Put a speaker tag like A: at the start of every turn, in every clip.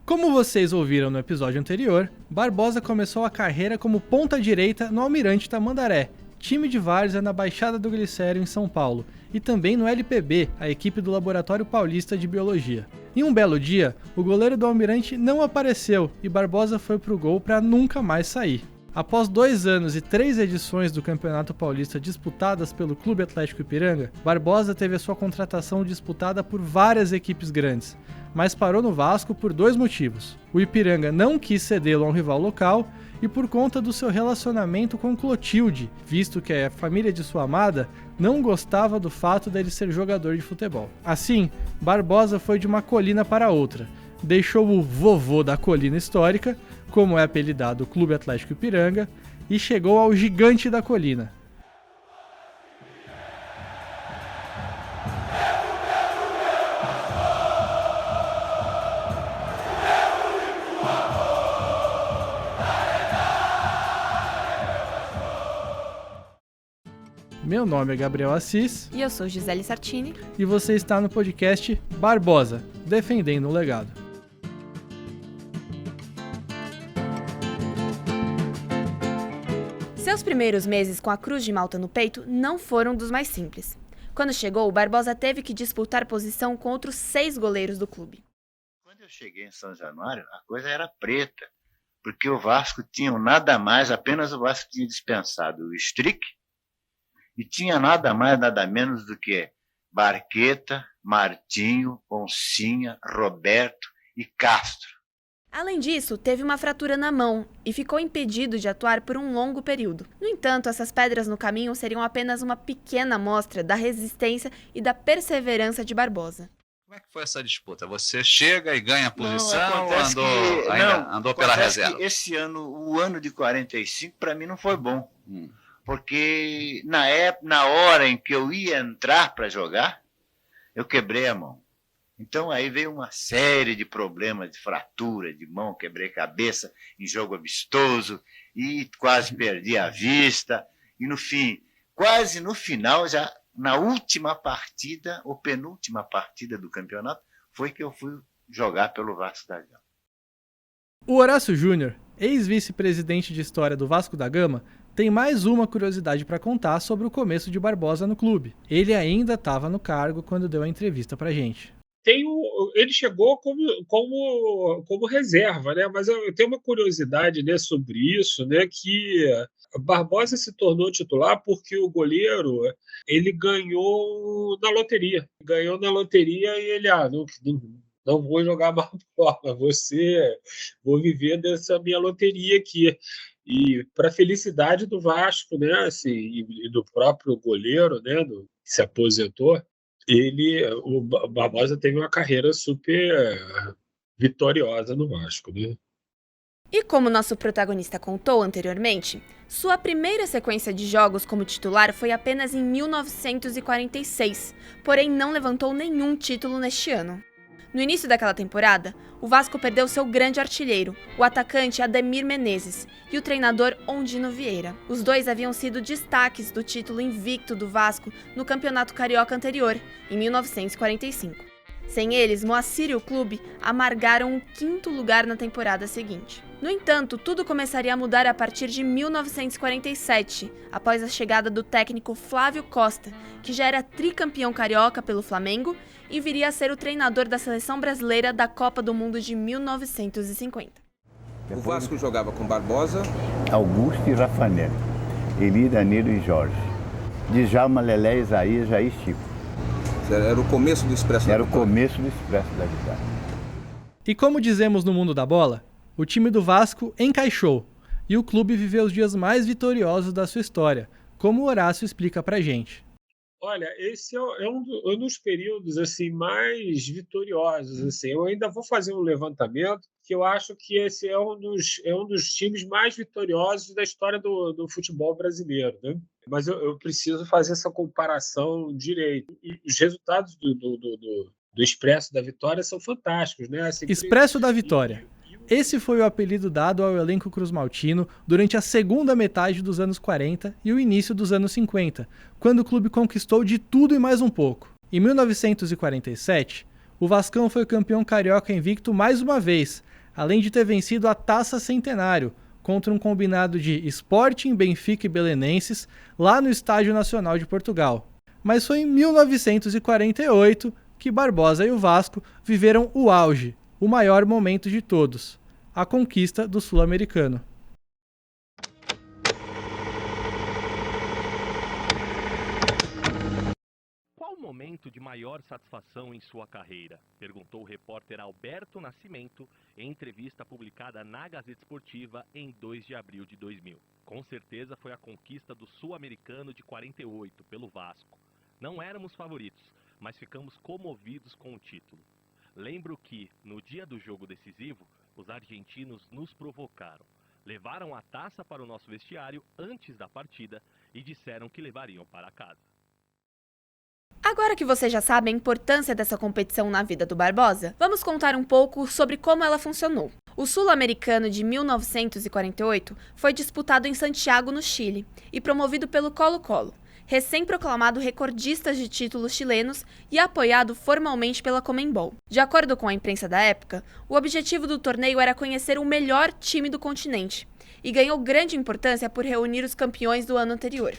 A: Como vocês ouviram no episódio anterior, Barbosa começou a carreira como ponta-direita no Almirante Tamandaré, time de várzea na Baixada do Glicério em São Paulo, e também no LPB, a equipe do Laboratório Paulista de Biologia. Em um belo dia, o goleiro do Almirante não apareceu e Barbosa foi pro gol para nunca mais sair. Após 2 anos e 3 edições do Campeonato Paulista disputadas pelo Clube Atlético Ipiranga, Barbosa teve a sua contratação disputada por várias equipes grandes, mas parou no Vasco por 2 motivos. O Ipiranga não quis cedê-lo a um rival local e por conta do seu relacionamento com Clotilde, visto que a família de sua amada não gostava do fato dele ser jogador de futebol. Assim, Barbosa foi de uma colina para outra, deixou o vovô da colina histórica, como é apelidado o Clube Atlético Ipiranga, e chegou ao gigante da colina. Meu nome é Gabriel Assis.
B: E eu sou Gisele Sartini.
A: E você está no podcast Barbosa, defendendo o legado.
B: Seus primeiros meses com a Cruz de Malta no peito não foram dos mais simples. Quando chegou, Barbosa teve que disputar posição com outros 6 goleiros do clube.
C: Quando eu cheguei em São Januário, a coisa era preta, porque o Vasco tinha nada mais, apenas o Vasco tinha dispensado o Strick, e tinha nada mais, nada menos do que Barqueta, Martinho, Oncinha, Roberto e Castro.
B: Além disso, teve uma fratura na mão e ficou impedido de atuar por um longo período. No entanto, essas pedras no caminho seriam apenas uma pequena amostra da resistência e da perseverança de Barbosa.
D: Como é que foi essa disputa? Você chega e ganha a posição
C: ou
D: andou pela reserva?
C: Esse ano, o ano de 45, para mim não foi bom. Porque na hora em que eu ia entrar para jogar, eu quebrei a mão. Então aí veio uma série de problemas de fratura de mão, quebrei cabeça em jogo amistoso e quase perdi a vista. E no fim, quase no final, já na última partida, ou penúltima partida do campeonato, foi que eu fui jogar pelo Vasco da Gama.
A: O Horácio Júnior, ex-vice-presidente de história do Vasco da Gama, tem mais uma curiosidade para contar sobre o começo de Barbosa no clube. Ele ainda estava no cargo quando deu a entrevista pra gente.
E: Ele chegou como reserva, né? Mas eu tenho uma curiosidade, né, sobre isso, né, que Barbosa se tornou titular porque o goleiro ele ganhou na loteria. Ganhou na loteria e ele não vou jogar mais bola, vou viver dessa minha loteria aqui. E para a felicidade do Vasco, né, assim, e do próprio goleiro, né, que se aposentou, o Barbosa teve uma carreira super vitoriosa no Vasco, né?
B: E como nosso protagonista contou anteriormente, sua primeira sequência de jogos como titular foi apenas em 1946, porém não levantou nenhum título neste ano. No início daquela temporada, o Vasco perdeu seu grande artilheiro, o atacante Ademir Menezes, e o treinador Ondino Vieira. Os dois haviam sido destaques do título invicto do Vasco no Campeonato Carioca anterior, em 1945. Sem eles, Moacir e o clube amargaram o 5º lugar na temporada seguinte. No entanto, tudo começaria a mudar a partir de 1947, após a chegada do técnico Flávio Costa, que já era tricampeão carioca pelo Flamengo e viria a ser o treinador da seleção brasileira da Copa do Mundo de 1950.
F: O Vasco jogava com Barbosa,
G: Augusto e Rafanel, Eli, Danilo e Jorge, Djalma, Lelé, Isaías, Jair, Chico.
F: Era o começo do Expresso da Vitória.
G: Era o começo do Expresso da Vitória.
A: E como dizemos no mundo da bola, o time do Vasco encaixou e o clube viveu os dias mais vitoriosos da sua história, como o Horácio explica pra gente.
E: Olha, esse é um dos períodos assim, mais vitoriosos. Assim. Eu ainda vou fazer um levantamento que eu acho que esse é um dos times mais vitoriosos da história do futebol brasileiro. Né? Mas eu preciso fazer essa comparação direito. E os resultados do Expresso da Vitória são fantásticos. Né? Assim,
A: Expresso da Vitória. Esse foi o apelido dado ao elenco cruzmaltino durante a segunda metade dos anos 40 e o início dos anos 50, quando o clube conquistou de tudo e mais um pouco. Em 1947, o Vascão foi campeão carioca invicto mais uma vez, além de ter vencido a Taça Centenário, contra um combinado de Sporting, Benfica e Belenenses, lá no Estádio Nacional de Portugal. Mas foi em 1948 que Barbosa e o Vasco viveram o auge, o maior momento de todos, a conquista do Sul-Americano.
H: Qual o momento de maior satisfação em sua carreira? Perguntou o repórter Alberto Nascimento em entrevista publicada na Gazeta Esportiva em 2 de abril de 2000. Com certeza foi a conquista do Sul-Americano de 48 pelo Vasco. Não éramos favoritos, mas ficamos comovidos com o título. Lembro que, no dia do jogo decisivo, os argentinos nos provocaram. Levaram a taça para o nosso vestiário antes da partida e disseram que levariam para casa.
B: Agora que você já sabe a importância dessa competição na vida do Barbosa, vamos contar um pouco sobre como ela funcionou. O Sul-Americano de 1948 foi disputado em Santiago, no Chile, e promovido pelo Colo-Colo, recém-proclamado recordista de títulos chilenos e apoiado formalmente pela Conmebol. De acordo com a imprensa da época, o objetivo do torneio era conhecer o melhor time do continente, e ganhou grande importância por reunir os campeões do ano anterior.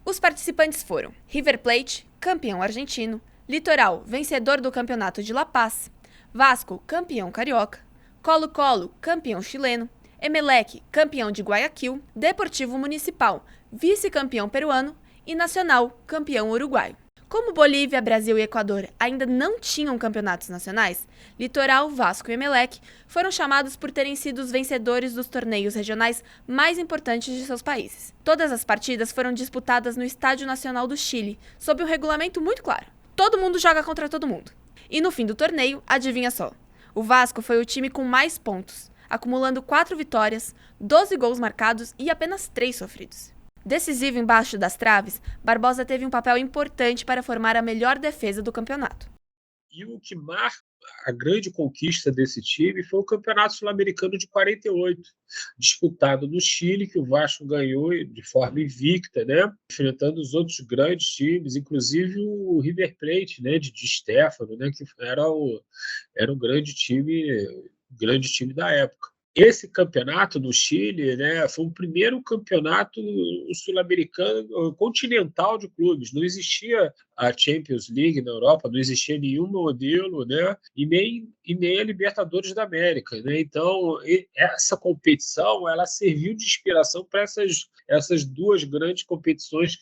B: Os participantes foram River Plate, campeão argentino, Litoral, vencedor do campeonato de La Paz, Vasco, campeão carioca, Colo-Colo, campeão chileno, Emelec, campeão de Guayaquil, Deportivo Municipal, vice-campeão peruano e Nacional, campeão uruguaio. Como Bolívia, Brasil e Equador ainda não tinham campeonatos nacionais, Litoral, Vasco e Emelec foram chamados por terem sido os vencedores dos torneios regionais mais importantes de seus países. Todas as partidas foram disputadas no Estádio Nacional do Chile, sob um regulamento muito claro. Todo mundo joga contra todo mundo. E no fim do torneio, adivinha só, o Vasco foi o time com mais pontos, acumulando 4 vitórias, 12 gols marcados e apenas 3 sofridos. Decisivo embaixo das traves, Barbosa teve um papel importante para formar a melhor defesa do campeonato.
E: E o que marca a grande conquista desse time foi o Campeonato Sul-Americano de 48, disputado no Chile, que o Vasco ganhou de forma invicta, né? Enfrentando os outros grandes times, inclusive o River Plate, né? de Stéfano, né? Que era um grande time da época. Esse campeonato do Chile, né, foi o primeiro campeonato sul-americano continental de clubes. Não existia a Champions League na Europa, não existia nenhum modelo, né, e nem a Libertadores da América, né? Então, essa competição ela serviu de inspiração para essas duas grandes competições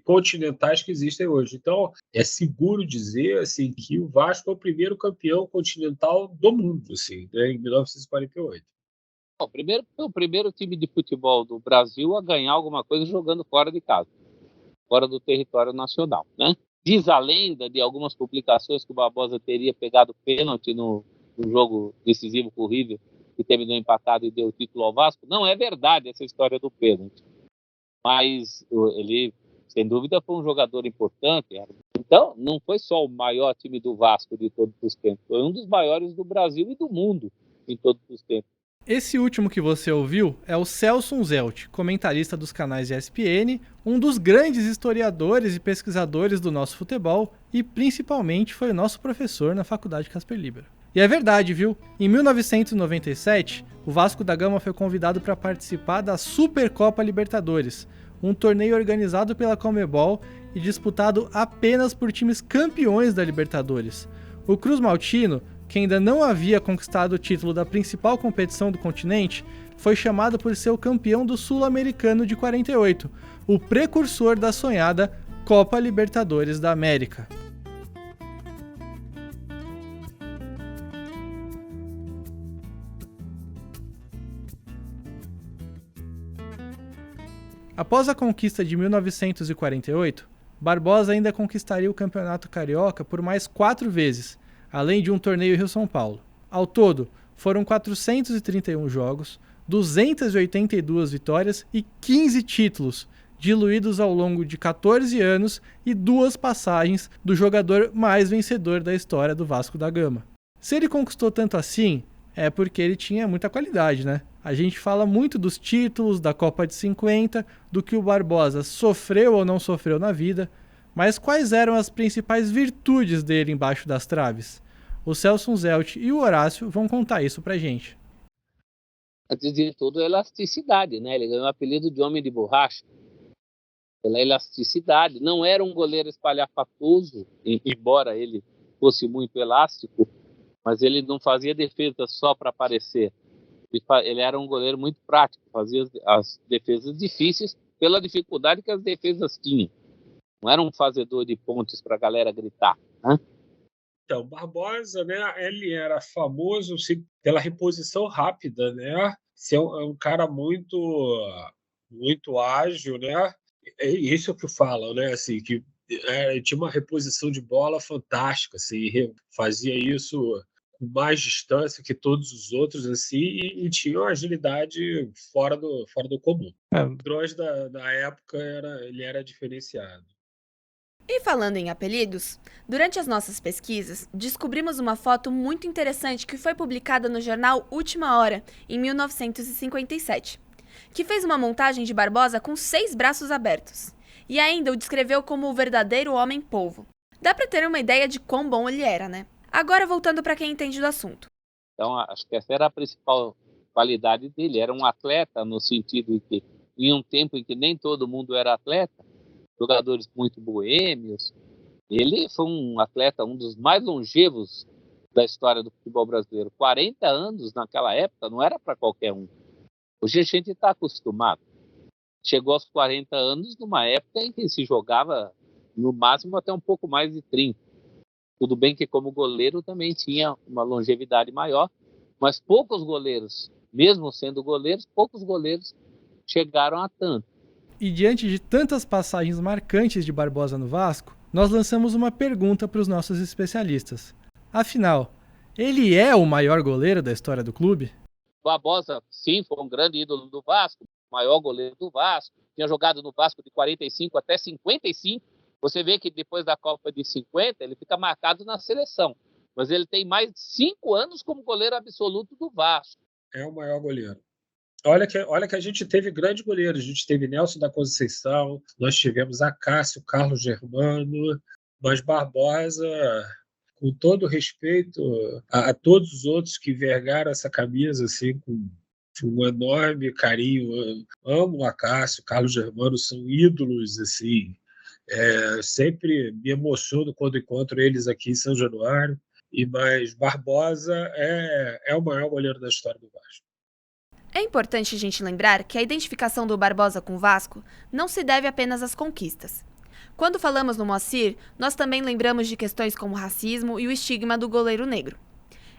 E: continentais que existem hoje. Então, é seguro dizer assim, que o Vasco é o primeiro campeão continental do mundo, assim, né, em 1948.
I: Bom, foi o primeiro time de futebol do Brasil a ganhar alguma coisa jogando fora de casa, fora do território nacional, né? Diz a lenda de algumas publicações que o Barbosa teria pegado pênalti no jogo decisivo com o River, que terminou empatado e deu o título ao Vasco. Não é verdade essa história do pênalti, mas ele, sem dúvida, foi um jogador importante. Então, não foi só o maior time do Vasco de todos os tempos, foi um dos maiores do Brasil e do mundo em todos os tempos.
A: Esse último que você ouviu é o Celso Unzelt, comentarista dos canais ESPN, um dos grandes historiadores e pesquisadores do nosso futebol e principalmente foi o nosso professor na Faculdade Casper Libero. E é verdade, viu? Em 1997, o Vasco da Gama foi convidado para participar da Supercopa Libertadores, um torneio organizado pela Conmebol e disputado apenas por times campeões da Libertadores. O Cruz Maltino, que ainda não havia conquistado o título da principal competição do continente, foi chamado por ser o campeão do Sul-Americano de 48, o precursor da sonhada Copa Libertadores da América. Após a conquista de 1948, Barbosa ainda conquistaria o Campeonato Carioca por mais 4 vezes, além de um torneio Rio-São Paulo. Ao todo, foram 431 jogos, 282 vitórias e 15 títulos, diluídos ao longo de 14 anos e 2 passagens do jogador mais vencedor da história do Vasco da Gama. Se ele conquistou tanto assim, é porque ele tinha muita qualidade, né? A gente fala muito dos títulos, da Copa de 50, do que o Barbosa sofreu ou não sofreu na vida, mas quais eram as principais virtudes dele embaixo das traves? O Celso Unzelt e o Horácio vão contar isso pra gente.
I: Antes de tudo, a elasticidade, né? Ele ganhou o apelido de homem de borracha pela elasticidade. Não era um goleiro espalhafatoso, embora ele fosse muito elástico, mas ele não fazia defesa só para aparecer. Ele era um goleiro muito prático, fazia as defesas difíceis pela dificuldade que as defesas tinham. Não era um fazedor de pontes para a galera gritar, né?
E: Então, Barbosa, né, ele era famoso pela reposição rápida, né? Ser um cara muito ágil, né? É isso que falam, né? Assim, que tinha uma reposição de bola fantástica, assim, fazia isso com mais distância que todos os outros, assim, e tinha uma agilidade fora do comum. O Droz da época ele era diferenciado.
B: E falando em apelidos, durante as nossas pesquisas, descobrimos uma foto muito interessante que foi publicada no jornal Última Hora, em 1957, que fez uma montagem de Barbosa com 6 braços abertos, e ainda o descreveu como o verdadeiro homem-polvo. Dá pra ter uma ideia de quão bom ele era, né? Agora voltando para quem entende do assunto.
I: Então, acho que essa era a principal qualidade dele. Era um atleta no sentido de que, em um tempo em que nem todo mundo era atleta, jogadores muito boêmios, ele foi um atleta, um dos mais longevos da história do futebol brasileiro. 40 anos naquela época não era para qualquer um. Hoje a gente está acostumado. Chegou aos 40 anos numa época em que se jogava no máximo até um pouco mais de 30. Tudo bem que como goleiro também tinha uma longevidade maior, mas poucos goleiros, mesmo sendo goleiros, poucos goleiros chegaram a tanto.
A: E diante de tantas passagens marcantes de Barbosa no Vasco, nós lançamos uma pergunta para os nossos especialistas. Afinal, ele é o maior goleiro da história do clube?
I: Barbosa, sim, foi um grande ídolo do Vasco, o maior goleiro do Vasco, tinha jogado no Vasco de 45 até 55. Você vê que depois da Copa de 50, ele fica marcado na seleção, mas ele tem mais de 5 anos como goleiro absoluto do Vasco.
E: É o maior goleiro. Olha que a gente teve grandes goleiros. A gente teve Nelson da Conceição, nós tivemos Acácio, Carlos Germano, mas Barbosa, com todo respeito a todos os outros que vergaram essa camisa assim, com um enorme carinho. Amo o Acácio, Carlos Germano, são ídolos, assim. Sempre me emociono quando encontro eles aqui em São Januário, mas Barbosa é o maior goleiro da história do Vasco.
B: É importante a gente lembrar que a identificação do Barbosa com o Vasco não se deve apenas às conquistas. Quando falamos no Moacir, nós também lembramos de questões como o racismo e o estigma do goleiro negro.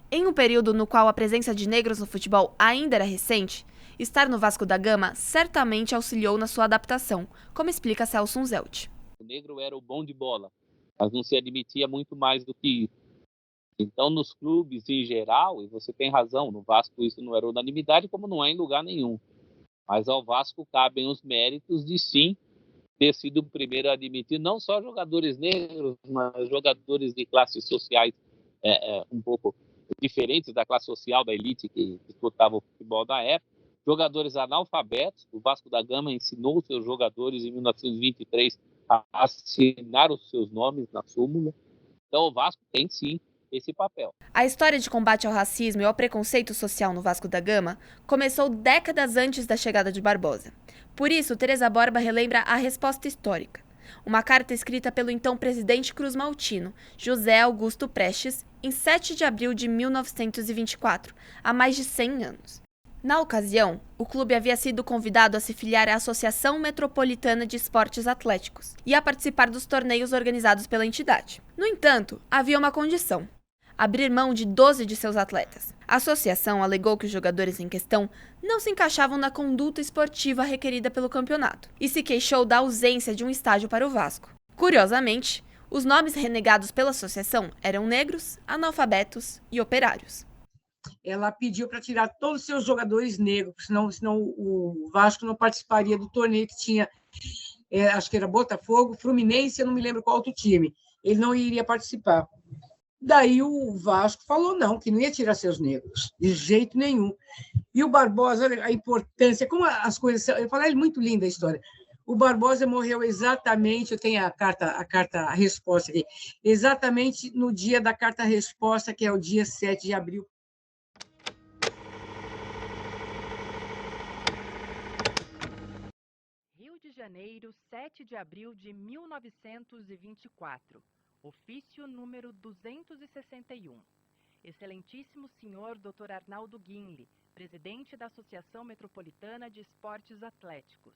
B: Em um período no qual a presença de negros no futebol ainda era recente, estar no Vasco da Gama certamente auxiliou na sua adaptação, como explica Celso Unzelt.
I: O negro era o bom de bola, mas não se admitia muito mais do que isso. Então, nos clubes em geral, e você tem razão, no Vasco isso não era unanimidade, como não é em lugar nenhum. Mas ao Vasco cabem os méritos de sim ter sido o primeiro a admitir não só jogadores negros, mas jogadores de classes sociais um pouco diferentes da classe social da elite que disputava o futebol da época. Jogadores analfabetos, o Vasco da Gama ensinou seus jogadores em 1923 a assinar os seus nomes na súmula. Então o Vasco tem sim esse papel.
B: A história de combate ao racismo e ao preconceito social no Vasco da Gama começou décadas antes da chegada de Barbosa. Por isso, Teresa Borba relembra a resposta histórica. Uma carta escrita pelo então presidente cruzmaltino, José Augusto Prestes, em 7 de abril de 1924, há mais de 100 anos. Na ocasião, o clube havia sido convidado a se filiar à Associação Metropolitana de Esportes Atléticos e a participar dos torneios organizados pela entidade. No entanto, havia uma condição: abrir mão de 12 de seus atletas. A associação alegou que os jogadores em questão não se encaixavam na conduta esportiva requerida pelo campeonato e se queixou da ausência de um estádio para o Vasco. Curiosamente, os nomes renegados pela associação eram negros, analfabetos e operários.
J: Ela pediu para tirar todos os seus jogadores negros, senão o Vasco não participaria do torneio que tinha, acho que era Botafogo, Fluminense, eu não me lembro qual outro time. Ele não iria participar. Daí o Vasco falou não, que não ia tirar seus negros, de jeito nenhum. E o Barbosa, a importância, como as coisas... Eu falei, é muito linda a história. O Barbosa morreu exatamente, eu tenho a resposta aqui, exatamente no dia da carta-resposta, que é o dia 7 de abril.
K: Rio de Janeiro, 7 de abril de 1924. Ofício número 261. Excelentíssimo senhor Dr. Arnaldo Guinle, presidente da Associação Metropolitana de Esportes Atléticos.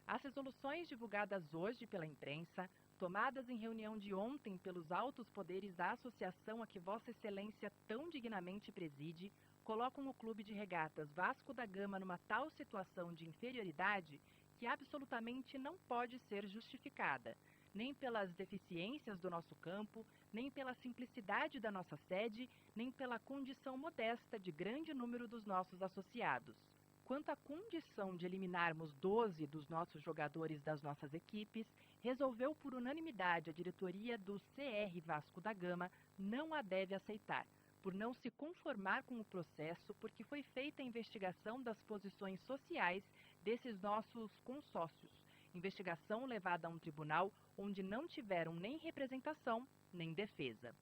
K: As resoluções divulgadas hoje pela imprensa, tomadas em reunião de ontem pelos altos poderes da associação a que Vossa Excelência tão dignamente preside, colocam o Clube de Regatas Vasco da Gama numa tal situação de inferioridade que absolutamente não pode ser justificada, nem pelas deficiências do nosso campo, nem pela simplicidade da nossa sede, nem pela condição modesta de grande número dos nossos associados. Quanto à condição de eliminarmos 12 dos nossos jogadores das nossas equipes, resolveu por unanimidade a diretoria do CR Vasco da Gama não a deve aceitar, por não se conformar com o processo, porque foi feita a investigação das posições sociais desses nossos consórcios, investigação levada a um tribunal onde não tiveram nem representação nem defesa.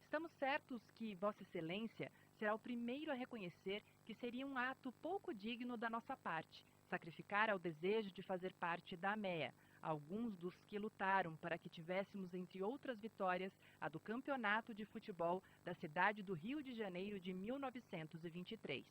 K: Estamos certos que Vossa Excelência será o primeiro a reconhecer que seria um ato pouco digno da nossa parte sacrificar ao desejo de fazer parte da AMEA alguns dos que lutaram para que tivéssemos, entre outras vitórias, a do Campeonato de Futebol da cidade do Rio de Janeiro de 1923.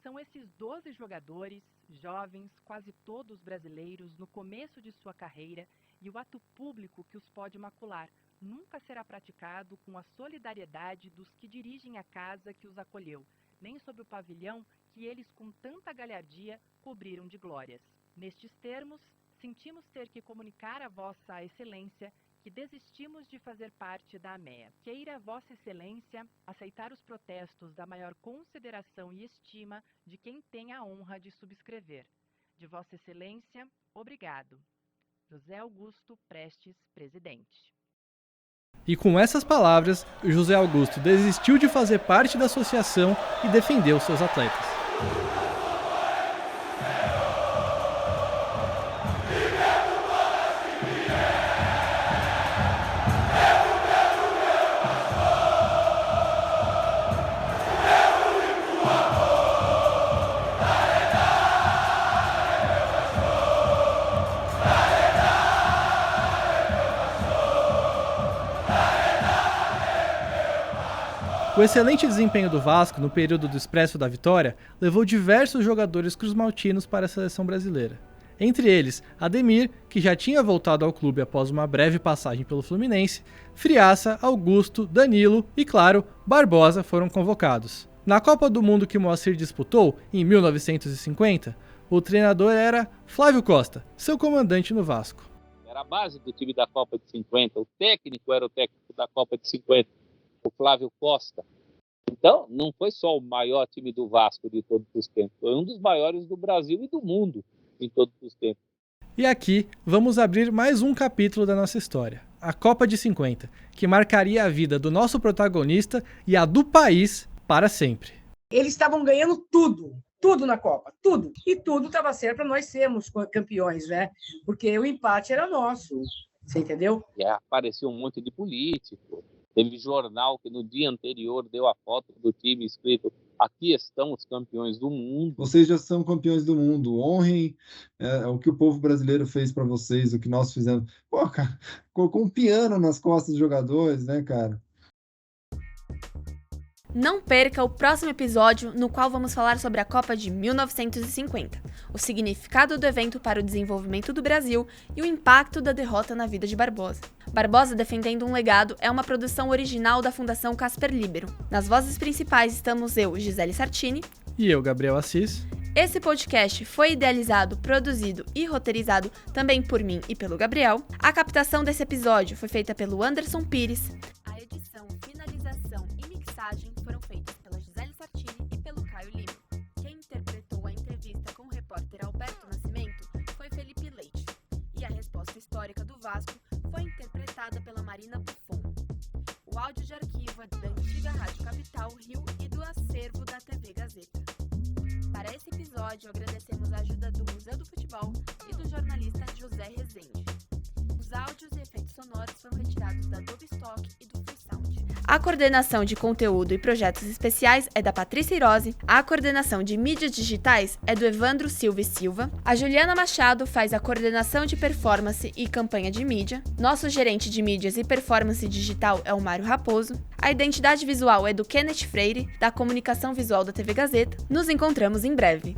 K: São esses 12 jogadores, jovens, quase todos brasileiros, no começo de sua carreira, e o ato público que os pode macular nunca será praticado com a solidariedade dos que dirigem a casa que os acolheu, nem sob o pavilhão que eles com tanta galhardia cobriram de glórias. Nestes termos, sentimos ter que comunicar a Vossa Excelência que desistimos de fazer parte da AMEA. Queira Vossa Excelência aceitar os protestos da maior consideração e estima de quem tem a honra de subscrever. De Vossa Excelência, obrigado. José Augusto Prestes, presidente.
A: E com essas palavras, José Augusto desistiu de fazer parte da associação e defendeu seus atletas. O excelente desempenho do Vasco no período do Expresso da Vitória levou diversos jogadores cruzmaltinos para a seleção brasileira. Entre eles, Ademir, que já tinha voltado ao clube após uma breve passagem pelo Fluminense, Friaça, Augusto, Danilo e, claro, Barbosa foram convocados. Na Copa do Mundo que Moacir disputou, em 1950, o treinador era Flávio Costa, seu comandante no Vasco.
I: Era a base do time da Copa de 50, o técnico era o técnico da Copa de 50. O Flávio Costa. Então, não foi só o maior time do Vasco de todos os tempos, foi um dos maiores do Brasil e do mundo em todos os tempos.
A: E aqui vamos abrir mais um capítulo da nossa história, a Copa de 50, que marcaria a vida do nosso protagonista e a do país para sempre.
J: Eles estavam ganhando tudo na Copa, tudo. E tudo estava certo para nós sermos campeões, né? Porque o empate era nosso, você entendeu?
I: E apareceu um monte de político. Teve jornal que no dia anterior deu a foto do time escrito: aqui estão os campeões do mundo.
L: Vocês já são campeões do mundo. Honrem o que o povo brasileiro fez para vocês, o que nós fizemos. Pô, cara, colocou um piano nas costas dos jogadores, né, cara?
B: Não perca o próximo episódio, no qual vamos falar sobre a Copa de 1950, o significado do evento para o desenvolvimento do Brasil e o impacto da derrota na vida de Barbosa. Barbosa Defendendo um Legado é uma produção original da Fundação Casper Libero. Nas vozes principais estamos eu, Gisele Sartini.
A: E eu, Gabriel Assis.
B: Esse podcast foi idealizado, produzido e roteirizado também por mim e pelo Gabriel. A captação desse episódio foi feita pelo Anderson Pires. A edição, finalização e mixagem foram feitas pela Gisele Sartini e pelo Caio Lima. Quem interpretou a entrevista com o repórter Alberto Nascimento foi Felipe Leite. E a resposta histórica do Vasco foi interpretada pela Marina Buffon. O áudio de arquivo é da antiga Rádio Capital Rio e do acervo da TV Gazeta. Para esse episódio, episódio, agradecemos a ajuda do Museu do Futebol e do jornalista José Rezende. Os áudios e efeitos sonoros foram retirados da Adobe Stock e do FreeSound. A coordenação de conteúdo e projetos especiais é da Patrícia Irosi, a coordenação de mídias digitais é do Evandro Silva e Silva, a Juliana Machado faz a coordenação de performance e campanha de mídia, nosso gerente de mídias e performance digital é o Mário Raposo, a identidade visual é do Kenneth Freire, da comunicação visual da TV Gazeta. Nos encontramos em breve.